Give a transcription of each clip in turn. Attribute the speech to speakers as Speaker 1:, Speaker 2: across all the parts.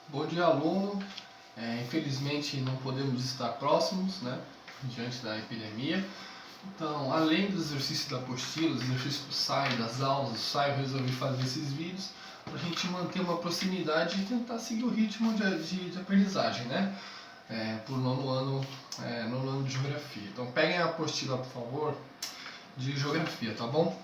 Speaker 1: Bom dia, aluno. Infelizmente não podemos estar próximos, né, diante da epidemia. Então, além do exercício da apostila, os exercícios do SAI, das aulas do SAI, eu resolvi fazer esses vídeos para a gente manter uma proximidade e tentar seguir o ritmo de aprendizagem, né? Por nono ano de Geografia. Então, peguem a apostila, por favor, de Geografia, tá bom?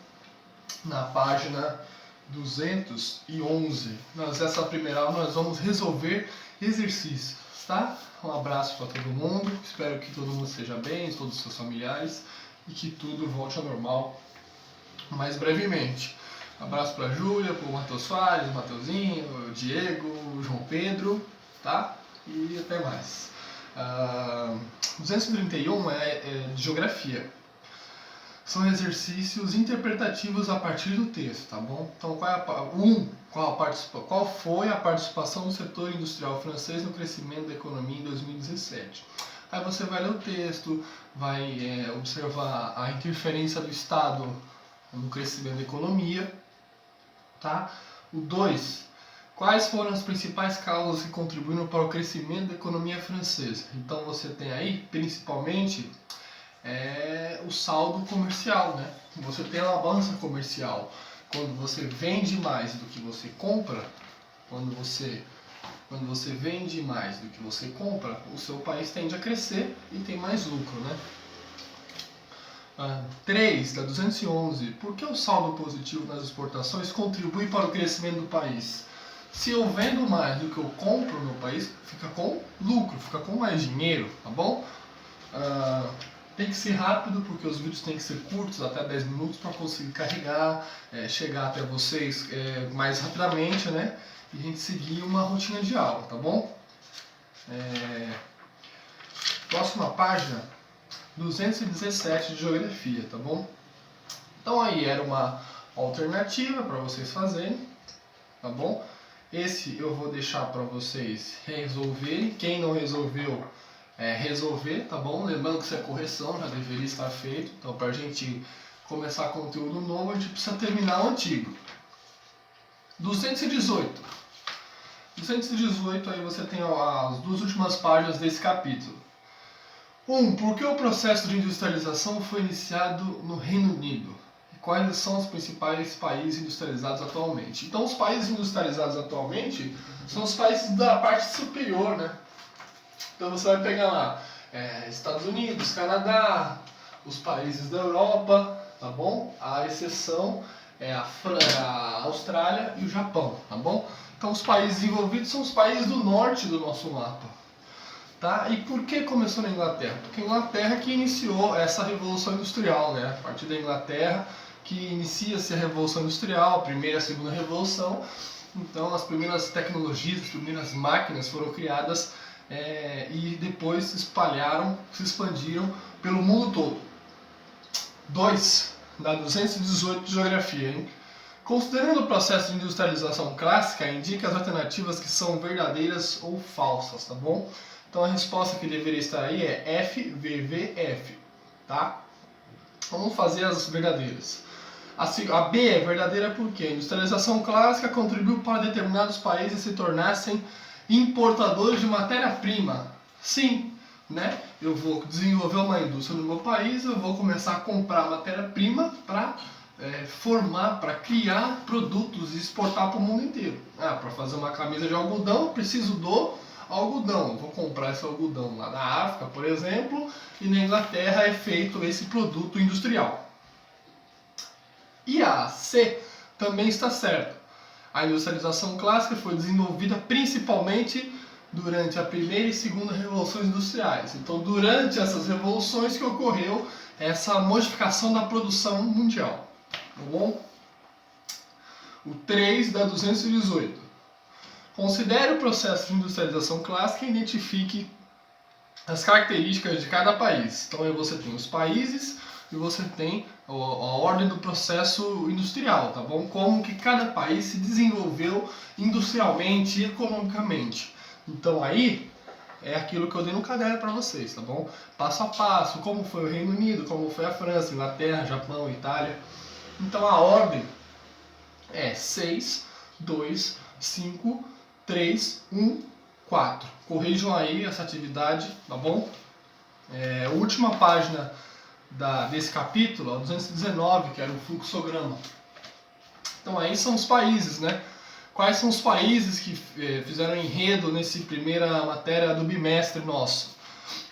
Speaker 1: Na página 211. Essa primeira aula nós vamos resolver exercícios, tá? Um abraço para todo mundo, espero que todo mundo esteja bem, todos os seus familiares, e que tudo volte ao normal mais brevemente. Um abraço para a Júlia, para o Matheus Soares, o Mateuzinho, o Diego, o João Pedro, tá? E até mais. 231 é de Geografia. São exercícios interpretativos a partir do texto, tá bom? Então, qual foi a participação do setor industrial francês no crescimento da economia em 2017? Aí você vai ler o texto, vai observar a interferência do Estado no crescimento da economia, tá? O 2, quais foram as principais causas que contribuíram para o crescimento da economia francesa? Então você tem aí, principalmente, o saldo comercial, né? Você tem uma balança comercial. Quando você vende mais do que você compra, quando você vende mais do que você compra, o seu país tende a crescer e tem mais lucro, né? 3, da 211. Por que o saldo positivo nas exportações contribui para o crescimento do país? Se eu vendo mais do que eu compro no meu país, fica com lucro, fica com mais dinheiro, tá bom? Tem que ser rápido, porque os vídeos têm que ser curtos, até 10 minutos, para conseguir carregar, chegar até vocês mais rapidamente, né? E a gente seguir uma rotina de aula, tá bom? Próxima página, 217 de Geografia, tá bom? Então aí era uma alternativa para vocês fazerem, tá bom? Esse eu vou deixar para vocês resolverem. Quem não resolveu, resolver, tá bom? Lembrando que isso é correção, já deveria estar feito. Então, para a gente começar conteúdo novo, a gente precisa terminar o antigo. 218. 218, aí você tem as duas últimas páginas desse capítulo. 1. Por que o processo de industrialização foi iniciado no Reino Unido? E quais são os principais países industrializados atualmente? Então, os países industrializados atualmente são os países da parte superior, né? Então você vai pegar lá Estados Unidos, Canadá, os países da Europa, tá bom? A exceção é a Austrália e o Japão, tá bom? Então os países envolvidos são os países do norte do nosso mapa. Tá? E por que começou na Inglaterra? Porque a Inglaterra que iniciou essa revolução industrial, né? A partir da Inglaterra que inicia-se a revolução industrial, a primeira e a segunda revolução. Então as primeiras tecnologias, as primeiras máquinas foram criadas e depois se expandiram pelo mundo todo. 2, da 218 de Geografia, hein? Considerando o processo de industrialização clássica, indica as alternativas que são verdadeiras ou falsas, tá bom? Então a resposta que deveria estar aí é F, V, V, F, tá? Vamos fazer as verdadeiras. A B é verdadeira porque a industrialização clássica contribuiu para determinados países se tornassem importadores de matéria-prima. Sim, né? Eu vou desenvolver uma indústria no meu país, eu vou começar a comprar matéria-prima para formar, para criar produtos e exportar para o mundo inteiro. Para fazer uma camisa de algodão, eu preciso do algodão. Eu vou comprar esse algodão lá da África, por exemplo, e na Inglaterra é feito esse produto industrial. E a C também está certa. A industrialização clássica foi desenvolvida principalmente durante a primeira e segunda revoluções industriais. Então, durante essas revoluções que ocorreu essa modificação da produção mundial. Tá bom? O 3 da 218. Considere o processo de industrialização clássica e identifique as características de cada país. Então, aí você tem os países e você tem a ordem do processo industrial, tá bom? Como que cada país se desenvolveu industrialmente e economicamente. Então aí é aquilo que eu dei no caderno para vocês, tá bom? Passo a passo, como foi o Reino Unido, como foi a França, Inglaterra, Japão, Itália. Então a ordem é 6, 2, 5, 3, 1, 4. Corrijam aí essa atividade, tá bom? Última página desse capítulo, 219, que era o fluxograma. Então aí são os países, né? Quais são os países que fizeram enredo nessa primeira matéria do bimestre nosso?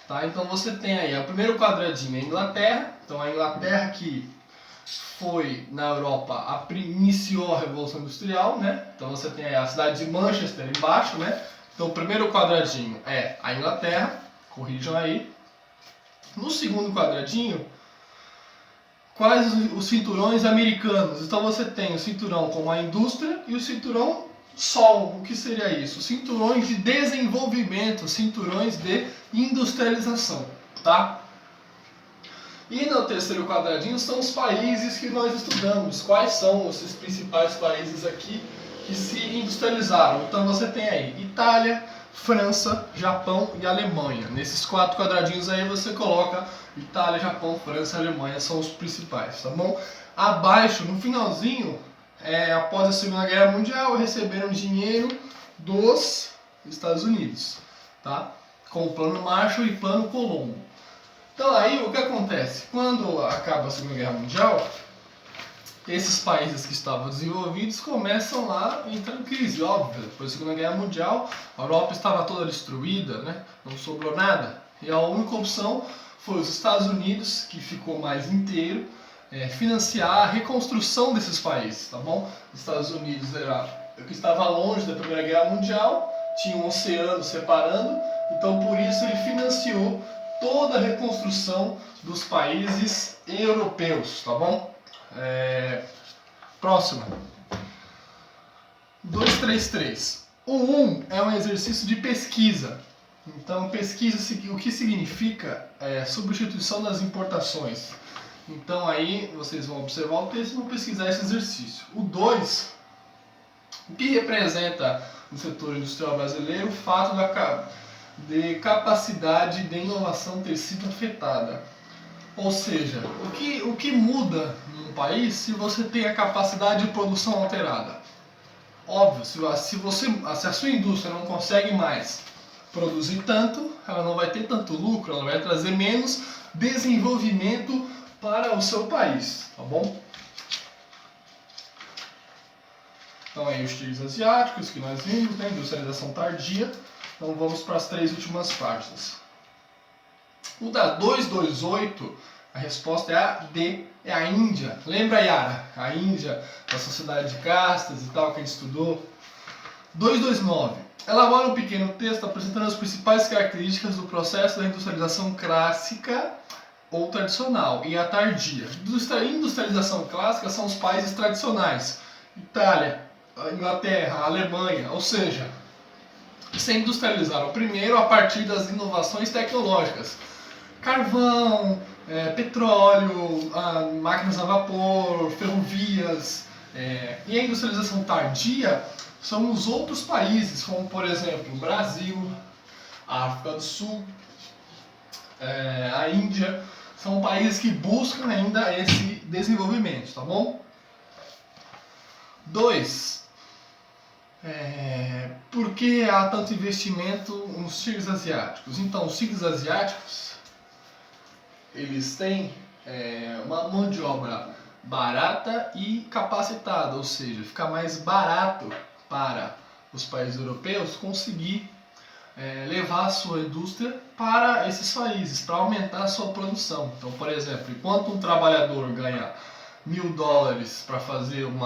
Speaker 1: Tá? Então você tem aí, o primeiro quadradinho é a Inglaterra. Então a Inglaterra que foi na Europa, iniciou a Revolução Industrial, né? Então você tem aí a cidade de Manchester embaixo, né? Então o primeiro quadradinho é a Inglaterra, corrijam aí. No segundo quadradinho, quais os cinturões americanos? Então você tem o cinturão como a indústria e o cinturão Sol. O que seria isso? Cinturões de desenvolvimento, cinturões de industrialização, tá? E no terceiro quadradinho são os países que nós estudamos. Quais são esses principais países aqui que se industrializaram? Então você tem aí Itália, França, Japão e Alemanha. Nesses 4 quadradinhos aí você coloca Itália, Japão, França e Alemanha, são os principais, tá bom? Abaixo, no finalzinho, após a Segunda Guerra Mundial, receberam dinheiro dos Estados Unidos, tá? Com o Plano Marshall e Plano Colombo. Então aí o que acontece? Quando acaba a Segunda Guerra Mundial, esses países que estavam desenvolvidos começam lá a entrar em crise, óbvio. Depois da Segunda Guerra Mundial, a Europa estava toda destruída, né? Não sobrou nada. E a única opção foi os Estados Unidos, que ficou mais inteiro, financiar a reconstrução desses países, tá bom? Os Estados Unidos era o que estava longe da Primeira Guerra Mundial, tinha um oceano separando, então por isso ele financiou toda a reconstrução dos países europeus, tá bom? Próxima. 233. O 1 é um exercício de pesquisa. Então, pesquisa, o que significa substituição das importações. Então, aí vocês vão observar o texto e vão pesquisar esse exercício. O 2, o que representa no setor industrial brasileiro o fato de capacidade de inovação ter sido afetada. Ou seja, o que muda num país se você tem a capacidade de produção alterada? Óbvio, se a sua indústria não consegue mais produzir tanto, ela não vai ter tanto lucro, ela vai trazer menos desenvolvimento para o seu país, tá bom? Então aí os tigres asiáticos que nós vimos, né? Industrialização tardia. Então vamos para as 3 últimas páginas. O da 228, a resposta é a D, é a Índia. Lembra, Yara? A Índia, a sociedade de castas e tal que a gente estudou. 229. Elabora um pequeno texto apresentando as principais características do processo da industrialização clássica ou tradicional e a tardia. Industrialização clássica são os países tradicionais. Itália, Inglaterra, Alemanha, ou seja, se industrializaram primeiro a partir das inovações tecnológicas. Carvão, petróleo, máquinas a vapor, ferrovias. E a industrialização tardia são os outros países, como por exemplo o Brasil, a África do Sul, a Índia. São países que buscam ainda esse desenvolvimento, tá bom? 2. Por que há tanto investimento nos tigres asiáticos? Então, os tigres asiáticos, eles têm uma mão de obra barata e capacitada, ou seja, fica mais barato para os países europeus conseguir levar a sua indústria para esses países, para aumentar a sua produção. Então, por exemplo, enquanto um trabalhador ganha $1.000 para fazer um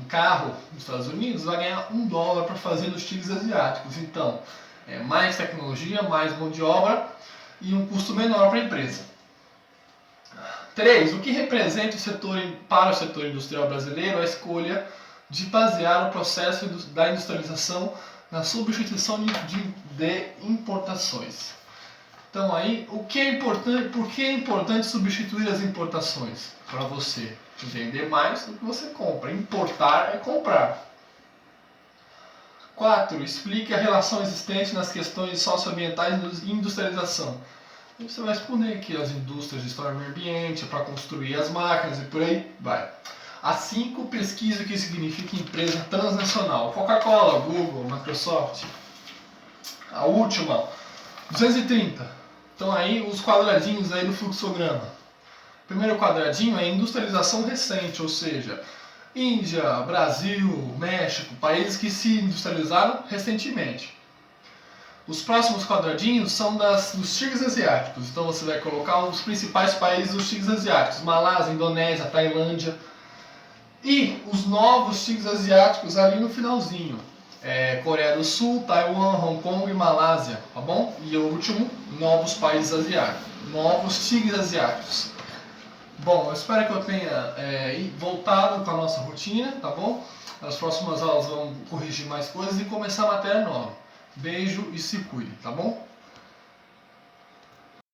Speaker 1: carro nos Estados Unidos, vai ganhar $1 para fazer nos tigres asiáticos. Então, mais tecnologia, mais mão de obra e um custo menor para a empresa. 3. O que representa para o setor industrial brasileiro a escolha de basear o processo da industrialização na substituição de importações. Então aí, o que é importante, por que é importante substituir as importações? Para você vender mais do que você compra. Importar é comprar. 4. Explique a relação existente nas questões socioambientais e industrialização. E você vai responder que as indústrias destroem o meio ambiente para construir as máquinas e por aí vai. A 5, pesquisa, que significa empresa transnacional. Coca-Cola, Google, Microsoft. A última, 230. Então aí os quadradinhos aí do fluxograma. Primeiro quadradinho é industrialização recente, ou seja, Índia, Brasil, México, países que se industrializaram recentemente. Os próximos quadradinhos são dos tigres asiáticos, então você vai colocar os principais países dos tigres asiáticos: Malásia, Indonésia, Tailândia. E os novos tigres asiáticos ali no finalzinho: Coreia do Sul, Taiwan, Hong Kong e Malásia, tá bom? E o último, novos países asiáticos, novos tigres asiáticos. Bom, eu espero que eu tenha voltado com a nossa rotina, tá bom? Nas próximas aulas vamos corrigir mais coisas e começar a matéria nova. Beijo e se cuide, tá bom?